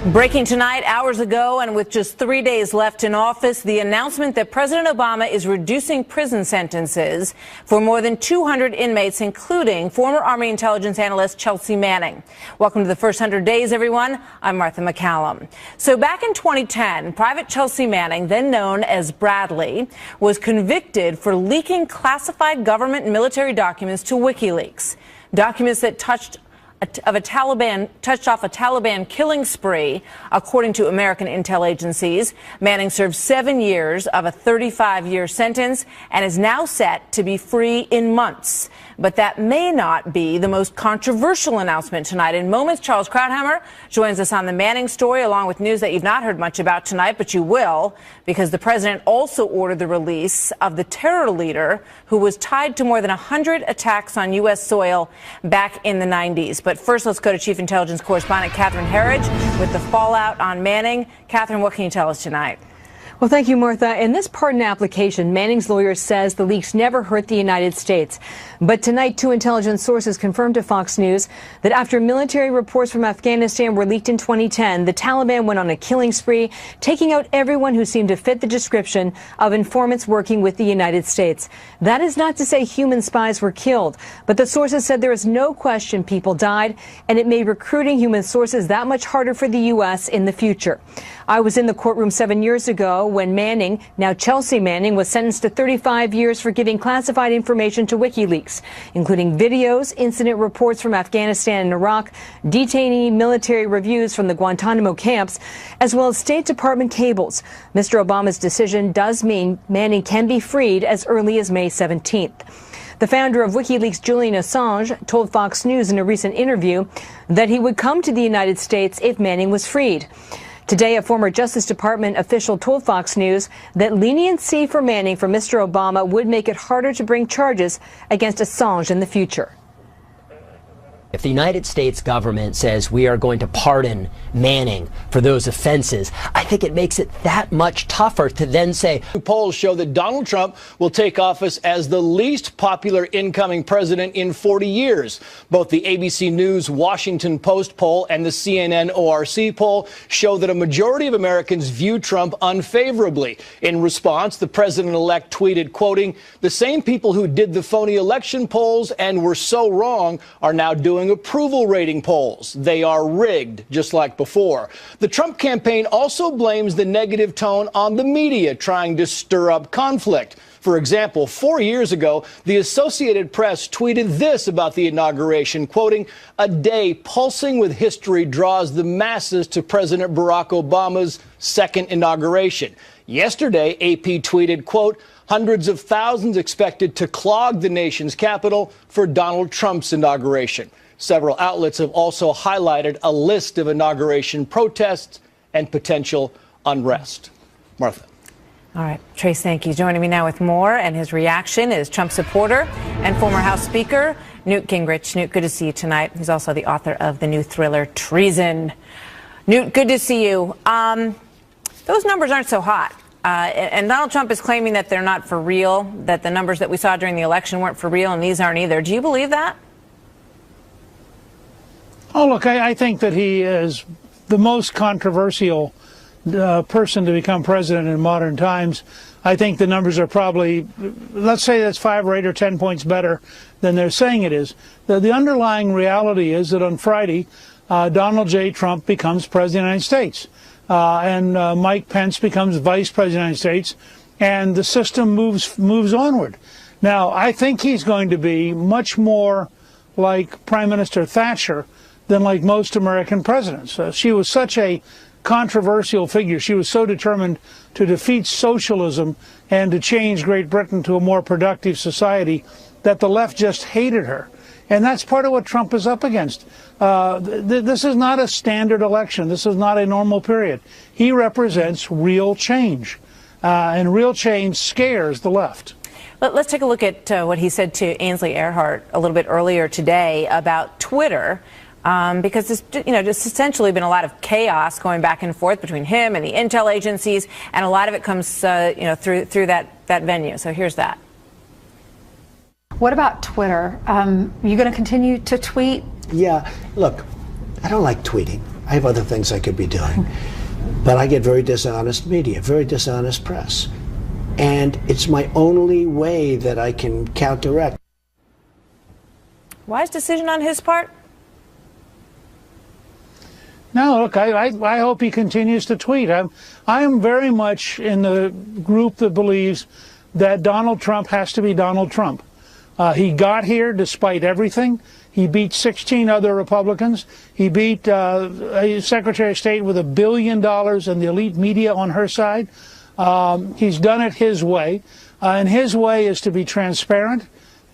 Breaking tonight, hours ago, and with just 3 days left in office, the announcement that President Obama is reducing prison sentences for more than 200 inmates, including former Army intelligence analyst Chelsea Manning. Welcome to the first 100 days, everyone. I'm Martha McCallum. So back in 2010, Private Chelsea Manning, then known as Bradley, was convicted for leaking classified government and military documents to WikiLeaks. Documents that touched off a Taliban killing spree, according to American intel agencies. Manning served 7 years of a 35-year sentence and is now set to be free in months. But that may not be the most controversial announcement tonight. In moments, Charles Krauthammer joins us on the Manning story, along with news that you've not heard much about tonight, but you will, because the president also ordered the release of the terror leader who was tied to more than 100 attacks on U.S. soil back in the 90s. But first, let's go to Chief Intelligence Correspondent Catherine Herridge with the fallout on Manning. Catherine, what can you tell us tonight? Well, thank you, Martha. In this pardon application, Manning's lawyer says the leaks never hurt the United States. But tonight, two intelligence sources confirmed to Fox News that after military reports from Afghanistan were leaked in 2010, the Taliban went on a killing spree, taking out everyone who seemed to fit the description of informants working with the United States. That is not to say human spies were killed, but the sources said there is no question people died, and it made recruiting human sources that much harder for the U.S. in the future. I was in the courtroom 7 years ago when Manning, now Chelsea Manning, was sentenced to 35 years for giving classified information to WikiLeaks, including videos, incident reports from Afghanistan and Iraq, detainee military reviews from the Guantanamo camps, as well as State Department cables. Mr. Obama's decision does mean Manning can be freed as early as May 17th. The founder of WikiLeaks, Julian Assange, told Fox News in a recent interview that he would come to the United States if Manning was freed. Today, a former Justice Department official told Fox News that leniency for Manning from Mr. Obama would make it harder to bring charges against Assange in the future. If the United States government says we are going to pardon Manning for those offenses, I think it makes it that much tougher to then say. Polls show that Donald Trump will take office as the least popular incoming president in 40 years. Both the ABC News Washington Post poll and the CNN ORC poll show that a majority of Americans view Trump unfavorably. In response, the president-elect tweeted, quoting, "The same people who did the phony election polls and were so wrong are now doing approval rating polls. They are rigged, just like before." The Trump campaign also blames the negative tone on the media trying to stir up conflict. For example, 4 years ago, the Associated Press tweeted this about the inauguration, quoting, "A day pulsing with history draws the masses to President Barack Obama's second inauguration." Yesterday, AP tweeted, quote, "Hundreds of thousands expected to clog the nation's capital for Donald Trump's inauguration." Several outlets have also highlighted a list of inauguration protests and potential unrest. Martha. All right, Trace, thank you. Joining me now with more, and his reaction is Trump supporter and former House Speaker Newt Gingrich. Newt, good to see you tonight. He's also the author of the new thriller Treason. Newt, good to see you. Those numbers aren't so hot. And Donald Trump is claiming that they're not for real, that the numbers that we saw during the election weren't for real, and these aren't either. Do you believe that? Oh, look, I think that he is the most controversial person to become president in modern times. I think the numbers are probably, let's say that's 5 or 8 or 10 points better than they're saying it is. The underlying reality is that on Friday, Donald J. Trump becomes president of the United States. And Mike Pence becomes vice president of the United States, and the system moves onward. Now, I think he's going to be much more like Prime Minister Thatcher than like most American presidents. She was such a controversial figure. She was so determined to defeat socialism and to change Great Britain to a more productive society that the left just hated her. And that's part of what Trump is up against. This is not a standard election. This is not a normal period. He represents real change, and real change scares the left. Let's take a look at what he said to Ainsley Earhardt a little bit earlier today about Twitter, because there's, just essentially been a lot of chaos going back and forth between him and the intel agencies, and a lot of it comes, through that venue. So here's that. What about Twitter? You going to continue to tweet? Yeah, look, I don't like tweeting. I have other things I could be doing. But I get very dishonest media, very dishonest press. And it's my only way that I can counteract. Wise decision on his part? No, look, I hope he continues to tweet. I am very much in the group that believes that Donald Trump has to be Donald Trump. He got here despite everything. He beat 16 other Republicans. He beat a Secretary of State with $1 billion and the elite media on her side. He's done it his way. And his way is to be transparent.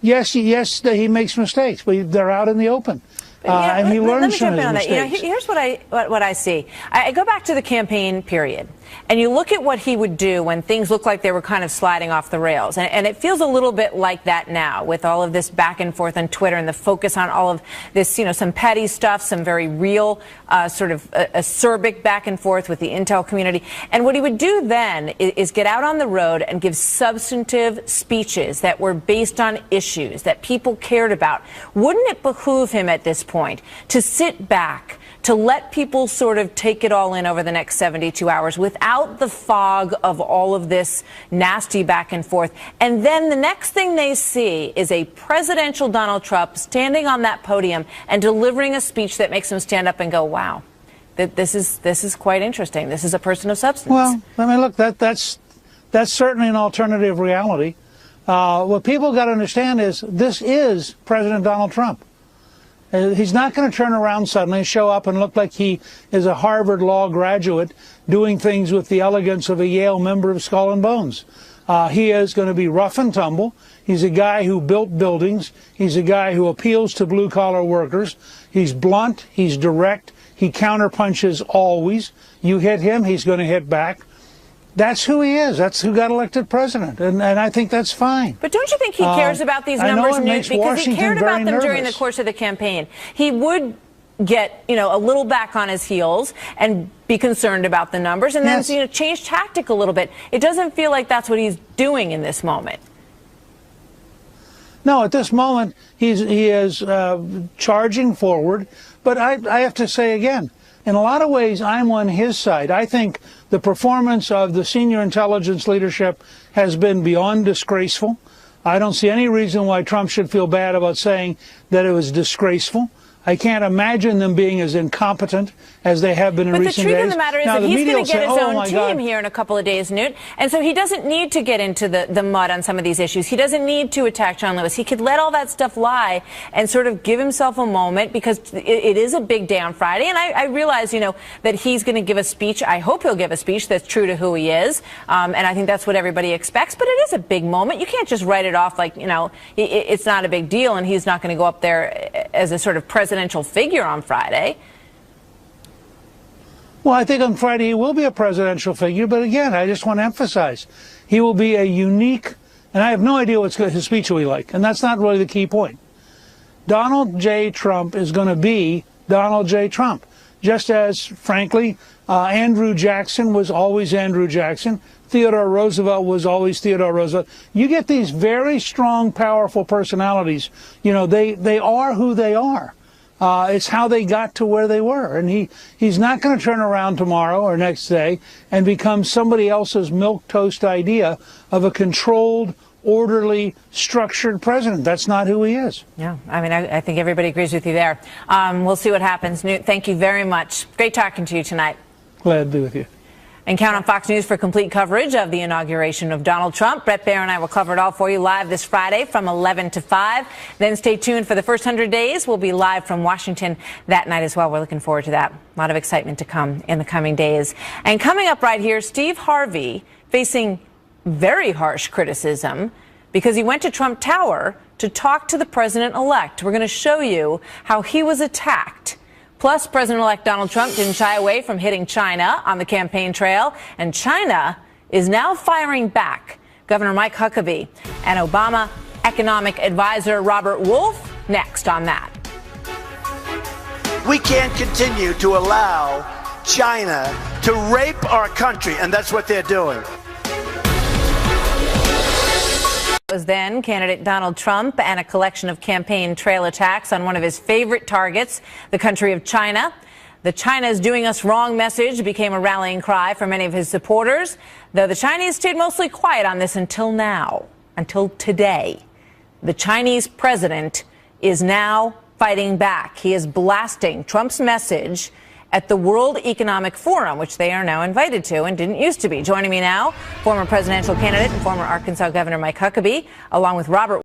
Yes, he makes mistakes, but they're out in the open. And he learns from his mistakes. Here's what I see. I go back to the campaign period, and you look at what he would do when things looked like they were kind of sliding off the rails. And it feels a little bit like that now, with all of this back and forth on Twitter and the focus on all of this, some petty stuff, some very real sort of acerbic back and forth with the intel community. And what he would do then is get out on the road and give substantive speeches that were based on issues that people cared about. Wouldn't it behoove him at this point to sit back, to let people sort of take it all in over the next 72 hours without the fog of all of this nasty back and forth? And then the next thing they see is a presidential Donald Trump standing on that podium and delivering a speech that makes them stand up and go, wow, this is quite interesting. This is a person of substance. Well, I mean, look, that's certainly an alternative reality. What people got to understand is this is President Donald Trump. He's not going to turn around suddenly and show up and look like he is a Harvard Law graduate doing things with the elegance of a Yale member of Skull and Bones. He is going to be rough and tumble. He's a guy who built buildings. He's a guy who appeals to blue-collar workers. He's blunt. He's direct. He counterpunches always. You hit him, he's going to hit back. That's who he is. That's who got elected president, and I think that's fine. But don't you think he cares about these numbers, Newt? Because he cared about them during the course of the campaign. He would get, a little back on his heels and be concerned about the numbers, and then change tactic a little bit. It doesn't feel like that's what he's doing in this moment. No, at this moment he is charging forward. But I have to say again, in a lot of ways, I'm on his side. I think the performance of the senior intelligence leadership has been beyond disgraceful. I don't see any reason why Trump should feel bad about saying that it was disgraceful. I can't imagine them being as incompetent as they have been in recent days. But the truth of the matter is that he's going to get his own team here in a couple of days, Newt. And so he doesn't need to get into the mud on some of these issues. He doesn't need to attack John Lewis. He could let all that stuff lie and sort of give himself a moment, because it is a big day on Friday. And I realize, that he's going to give a speech. I hope he'll give a speech that's true to who he is. And I think that's what everybody expects. But it is a big moment. You can't just write it off like, it's not a big deal and he's not going to go up there as a sort of presidential figure on Friday. Well, I think on Friday he will be a presidential figure, but again, I just want to emphasize, he will be a unique, and I have no idea what his speech will be like, and that's not really the key point. Donald J. Trump is going to be Donald J. Trump, just as, frankly, Andrew Jackson was always Andrew Jackson. Theodore Roosevelt was always Theodore Roosevelt. You get these very strong, powerful personalities. They are who they are. It's how they got to where they were. And he's not going to turn around tomorrow or next day and become somebody else's milquetoast idea of a controlled, orderly, structured president. That's not who he is. Yeah, I think everybody agrees with you there. We'll see what happens. Newt, thank you very much. Great talking to you tonight. Glad to be with you. And count on Fox News for complete coverage of the inauguration of Donald Trump. Brett Baer and I will cover it all for you live this Friday from 11 to 5. Then stay tuned for the first 100 days. We'll be live from Washington that night as well. We're looking forward to that. A lot of excitement to come in the coming days. And coming up right here, Steve Harvey facing very harsh criticism because he went to Trump Tower to talk to the president-elect. We're going to show you how he was attacked. Plus, President-elect Donald Trump didn't shy away from hitting China on the campaign trail, and China is now firing back. Governor Mike Huckabee and Obama economic advisor Robert Wolf next on that. We can't continue to allow China to rape our country, and that's what they're doing. Was then candidate Donald Trump and a collection of campaign trail attacks on one of his favorite targets, the country of China. The China is doing us wrong message became a rallying cry for many of his supporters, though the Chinese stayed mostly quiet on this until now, until today. The Chinese president is now fighting back. He is blasting Trump's message at the World Economic Forum, which they are now invited to and didn't used to be. Joining me now, former presidential candidate and former Arkansas Governor Mike Huckabee, along with Robert